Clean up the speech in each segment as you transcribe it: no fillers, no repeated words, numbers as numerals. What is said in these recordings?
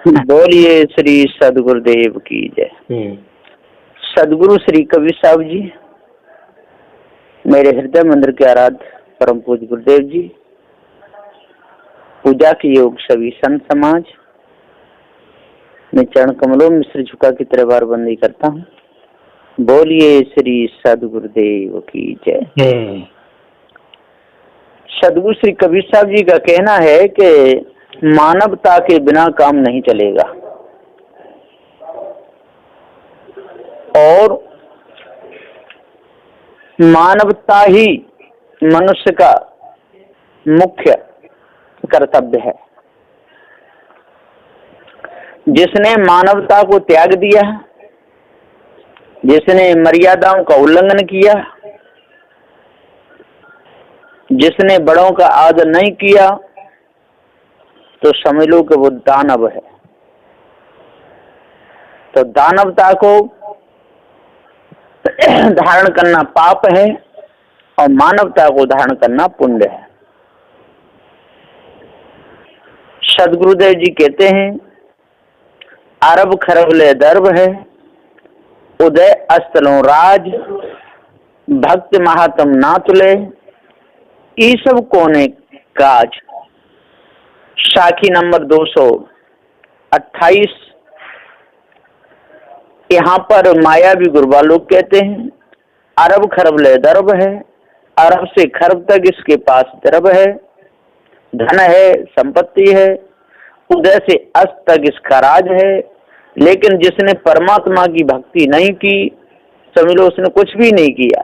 बोलिए श्री सदगुरुदेव की जय। सदगुरु श्री कबीर साहब जी, मेरे हृदय मंदिर के आराध्य परम पूज्य गुरुदेव जी, पूजा के योग सभी संत समाज, मैं चरण कमलों में सिर झुका की तरह बार बंदी करता हूँ। बोलिए श्री सदगुरुदेव की जय। सदगुरु श्री कबीर साहब जी का कहना है कि मानवता के बिना काम नहीं चलेगा और मानवता ही मनुष्य का मुख्य कर्तव्य है। जिसने मानवता को त्याग दिया, जिसने मर्यादाओं का उल्लंघन किया, जिसने बड़ों का आदर नहीं किया, तो समझ लो कि वो दानव है। तो दानवता को धारण करना पाप है और मानवता को धारण करना पुण्य है। सदगुरुदेव जी कहते हैं, अरब खरब ले दर्ब है, उदय अस्तलों राज, भक्त महात्म ना तुले, ई सब कोने काज। साखी नंबर 228। यहाँ पर मायावी गुरबा लोग कहते हैं, अरब खरब ले दर्ब है, अरब से खरब तक इसके पास दर्ब है, धन है, संपत्ति है, उदय से अस्त तक इसका राज है। लेकिन जिसने परमात्मा की भक्ति नहीं की, समझ लो उसने कुछ भी नहीं किया।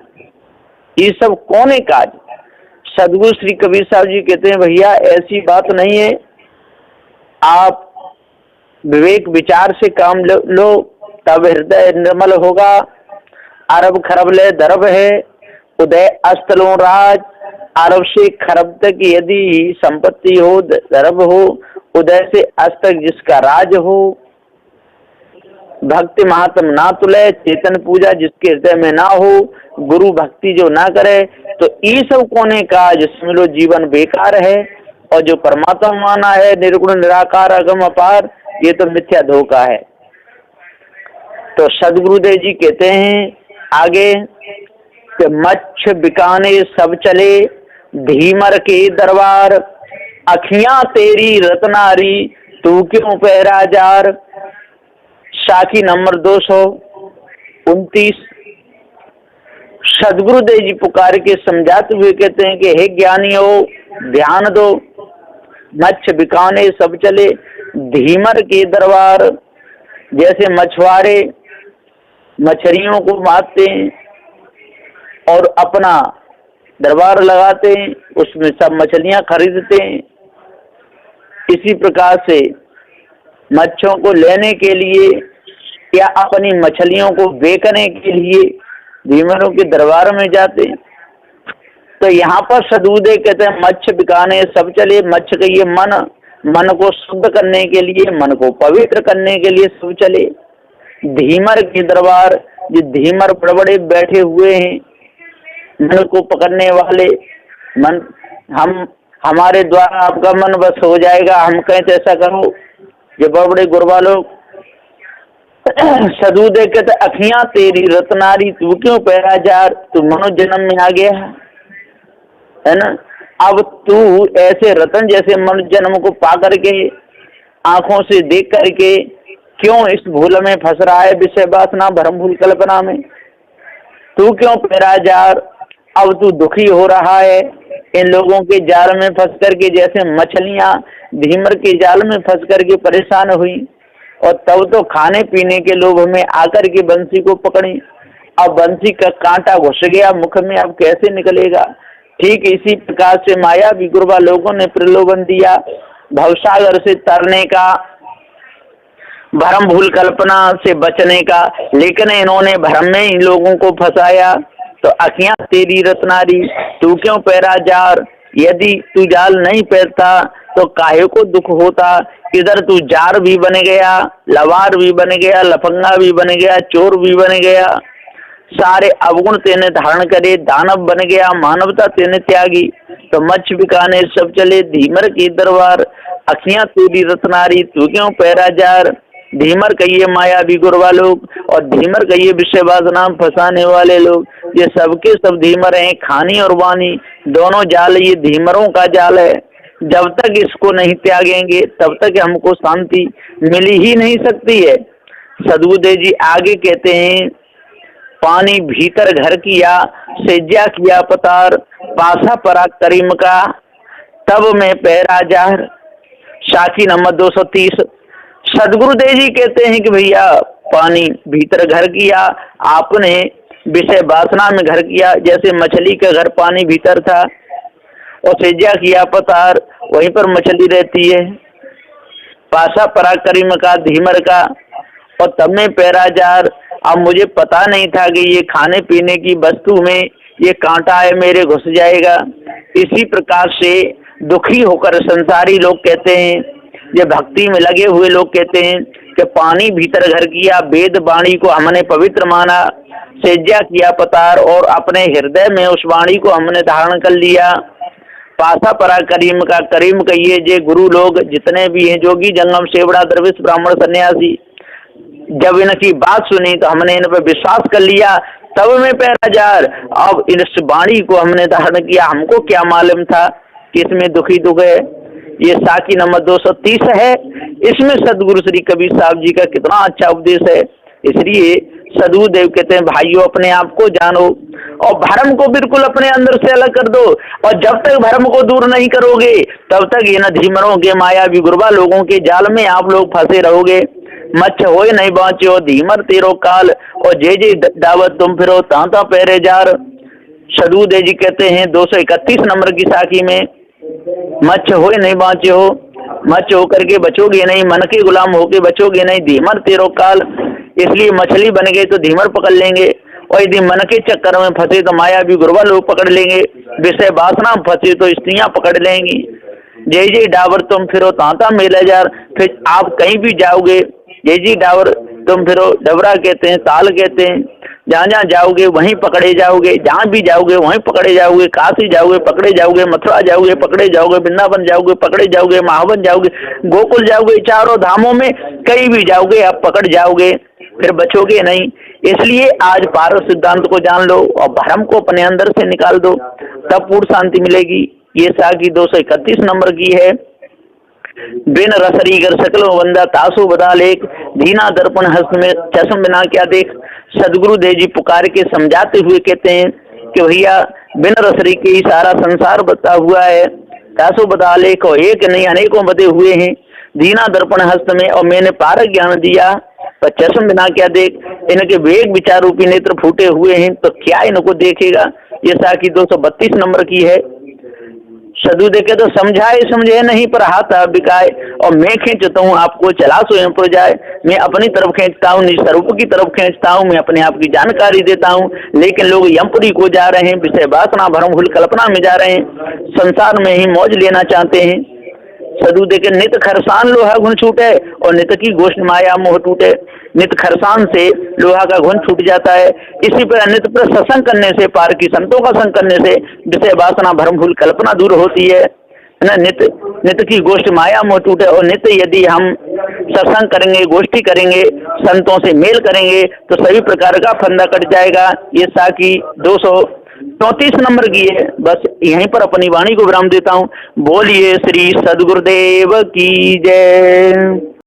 ये सब कौन है काज। सदगुरु श्री कबीर साहब जी कहते हैं, भैया ऐसी बात नहीं है, आप विवेक विचार से काम लो तब हृदय निर्मल होगा। अरब खरब ले दर्ब है, उदय अस्तलों राज, अरब से खरब तक यदि संपत्ति हो, दर्ब हो, उदय से अस्त तक जिसका राज हो, भक्ति महात्म ना तुले, चेतन पूजा जिसके हृदय में ना हो, गुरु भक्ति जो ना करे, तो ये सब कोने का जिसमें लो जीवन बेकार है। और जो परमात्मा माना है, निर्गुण निराकार अगम अपार, ये तो मिथ्या धोखा है। तो सदगुरुदेव जी कहते हैं आगे कि मच्छ बिकाने सब चले, धीमर के दरबार, अखियां तेरी रत्नारी, तू क्यों पहरा जार। साखी नंबर 229। सदगुरुदेव जी पुकार के समझाते हुए कहते हैं कि हे ज्ञानियों, ध्यान दो, मच्छ बिकाने सब चले, धीमर के दरबार। जैसे मछुआरे मछलियों को मारते हैं और अपना दरबार लगाते हैं, उसमें सब मछलियां खरीदते हैं, इसी प्रकार से मच्छों को लेने के लिए या अपनी मछलियों को बेचने के लिए धीमरों के दरबार में जाते हैं। तो यहाँ पर सदगुरुदेव कहते हैं, मच्छ बिकाने सब चले। मच्छ का ये मन को शुद्ध करने के लिए, मन को पवित्र करने के लिए सब चले। धीमर के दरबार, जो धीमर बड़े बैठे हुए हैं, मन को पकड़ने वाले, मन हमारे द्वारा आपका मन बस हो जाएगा, हम कहें तो ऐसा करो, जो बड़े गुरबा लोग। सदगुरुदेव कहते अखियां तेरी रत्नारी, तू क्यों पहरा जार। तू मनुष्य जन्म में आ गया है ना, अब तू ऐसे रतन जैसे मनुष्य जन्म को पा करके, आंखों से देख करके क्यों इस भूल में फंस रहा है, विषय वासना भ्रम भूल कल्पना में। तू क्यों पहरा जार, अब तू दुखी हो रहा है इन लोगों के जाल में फंस करके, जैसे मछलियां धीमर के जाल में फंस करके परेशान हुई और तब तो खाने पीने के लोभ में आकर के बंसी को पकड़ी। अब बंसी का कांटा घुस गया मुख में, अब कैसे निकलेगा। ठीक इसी प्रकार से माया विगुरबा लोगों ने प्रलोभन दिया भवसागर से तरने का, भ्रम भूल कल्पना से बचने का, लेकिन इन्होंने भ्रम में इन लोगों को फंसाया। तो अखियां तेरी रत्नारी, तू क्यों पहरा जार। यदि तू जाल नहीं पहनता तो काहे को दुख होता। इधर तू जार भी बन गया, लवार भी बन गया, लफंगा भी बन गया, चोर भी बन गया, सारे अवगुण तेने धारण करे, दानव बन गया, मानवता तेने त्यागी। तो मच्छ बिकाने सब चले, धीमर की दरबार, अखियां तेरी रत्नारी तू क्यों पैरा जार, धीमर कहिए माया भी गुरवा लोग, और धीमर कहिए विषय वासना फंसाने वाले लोग। ये सबके सब धीमर हैं, खानी और वाणी दोनों जाल ये धीमरों का जाल है। जब तक इसको नहीं त्यागेंगे तब तक हमको शांति मिल ही नहीं सकती है। सदगुरुदेव जी आगे कहते हैं, पानी भीतर घर किया, सेज्या किया पतार, पासा परा करीम का, तब मैं पैरा जार। साखी नंबर 230। सदगुरुदेव जी कहते हैं कि भैया पानी भीतर घर किया, आपने विषय वासना में घर किया, जैसे मछली का घर पानी भीतर था, और सेज्या किया पतार, वहीं पर मछली रहती है। पासा परा करीम का, धीमर का, और तब में पैरा जार। अब मुझे पता नहीं था कि ये खाने पीने की वस्तु में ये कांटा है, मेरे घुस जाएगा। इसी प्रकार से दुखी होकर संसारी लोग कहते हैं, ये भक्ति में लगे हुए लोग कहते हैं कि पानी भीतर घर किया, वेद वाणी को हमने पवित्र माना, सेज्या किया पतार, और अपने हृदय में उस वाणी को हमने धारण कर लिया। पासा परा करीम का, करीम कहिए जे गुरु लोग जितने भी हैं, जोगी जंगम सेवड़ा दरवेश ब्राह्मण सन्यासी, जब इनकी बात सुनी तो हमने इन पर विश्वास कर लिया, तब में पैरा जार। अब इस वाणी को हमने धारण किया, हमको क्या मालूम था कि इसमें दुखी दुख है। ये साखी नंबर 230 है। इसमें सदगुरु श्री कबीर साहब जी का कितना अच्छा उपदेश है। इसलिए सदगुरुदेव कहते हैं, भाइयों अपने आप को जानो और भ्रम को बिल्कुल अपने अंदर से अलग कर दो, और जब तक भ्रम को दूर नहीं करोगे तब तक ये न धीमरों के माया भी गुरबा लोगों के जाल में आप लोग फंसे रहोगे। मच्छ होए नहीं बाँचो धीमर तेरो काल, और जे जे दावत तुम फिरो तांता पैरे जार। सदगुरुदेव जी कहते हैं 231 नंबर की साखी में, मच्छ होए नहीं बाँचो, मच्छ होकर के बचोगे नहीं, मन के गुलाम होके बचोगे नहीं, धीमर तेरो काल। इसलिए मछली बन गए तो धीमर पकड़ लेंगे, और यदि मन के चक्कर में फंसे तो माया भी गुरबा लोग पकड़ लेंगे, विषय वासना में फंसे तो स्त्रियां पकड़ लेंगी। जय जय डावर तुम फिरो तांता मेला जार। फिर आप कहीं भी जाओगे, जय जी डावर तुम फिरो, डबरा कहते हैं, ताल कहते हैं, जहाँ जहाँ जाओगे वहीं पकड़े जाओगे, जहाँ भी जाओगे वहीं पकड़े जाओगे। काशी जाओगे पकड़े जाओगे, मथुरा जाओगे पकड़े जाओगे, वृंदावन जाओगे पकड़े जाओगे, महावन जाओगे, गोकुल जाओगे, चारों धामों में कहीं भी जाओगे आप पकड़ जाओगे, फिर बचोगे नहीं। इसलिए आज पारस सिद्धांत को जान लो और भ्रम को अपने अंदर से निकाल दो, तब पूर्ण शांति मिलेगी। ये साखी 231 नंबर की है। बिन रसरी गर सकलो वंदा तासु बदा लेख, दीना दर्पण हस्त में चश्म बिना क्या देख। सदगुरुदेव जी पुकार के समझाते हुए कहते हैं कि भैया बिन रसरी के ही सारा संसार बता हुआ है, तासु बदा लेख, और एक नहीं अनेकों बदे हुए हैं। दीना दर्पण हस्त में, और मैंने पारक ज्ञान दिया, पर चश्म बिना क्या देख। इनके वेग विचार रूपी नेत्र फूटे हुए हैं, तो क्या इनको देखेगा। ये साखी 232 नंबर की है। सदु देखे तो समझाए समझे नहीं, पर हाथ बिकाए, और मैं खींचता हूँ आपको चला स्वयं पर जाए। मैं अपनी तरफ खींचता हूँ, निज स्वरूप की तरफ खींचता हूँ, मैं अपने आप की जानकारी देता हूँ। लेकिन लोग यमपुरी को जा रहे हैं, विषय वासना भ्रम भूल कल्पना में जा रहे हैं, संसार में ही मौज लेना चाहते हैं। सदु देखे नित खरसान लोहा गुण छूटे, और नित की गोष्ठ माया मोह टूटे। नित खरसान से लोहा का गुण छूट जाता है। इसी पर नित पर सत्संग करने से, पार की संतों का संग करने से विषय वासना भ्रम भूल कल्पना दूर होती है ना। नित नित की गोष्ठ माया मोह टूटे, और नित्य यदि हम सत्संग करेंगे, गोष्ठी करेंगे, संतों से मेल करेंगे, तो सभी प्रकार का फंदा कट जाएगा। ये साखी 234 नंबर की है। बस यहीं पर अपनी वाणी को विराम देता हूँ। बोलिए श्री सदगुरुदेव की जय।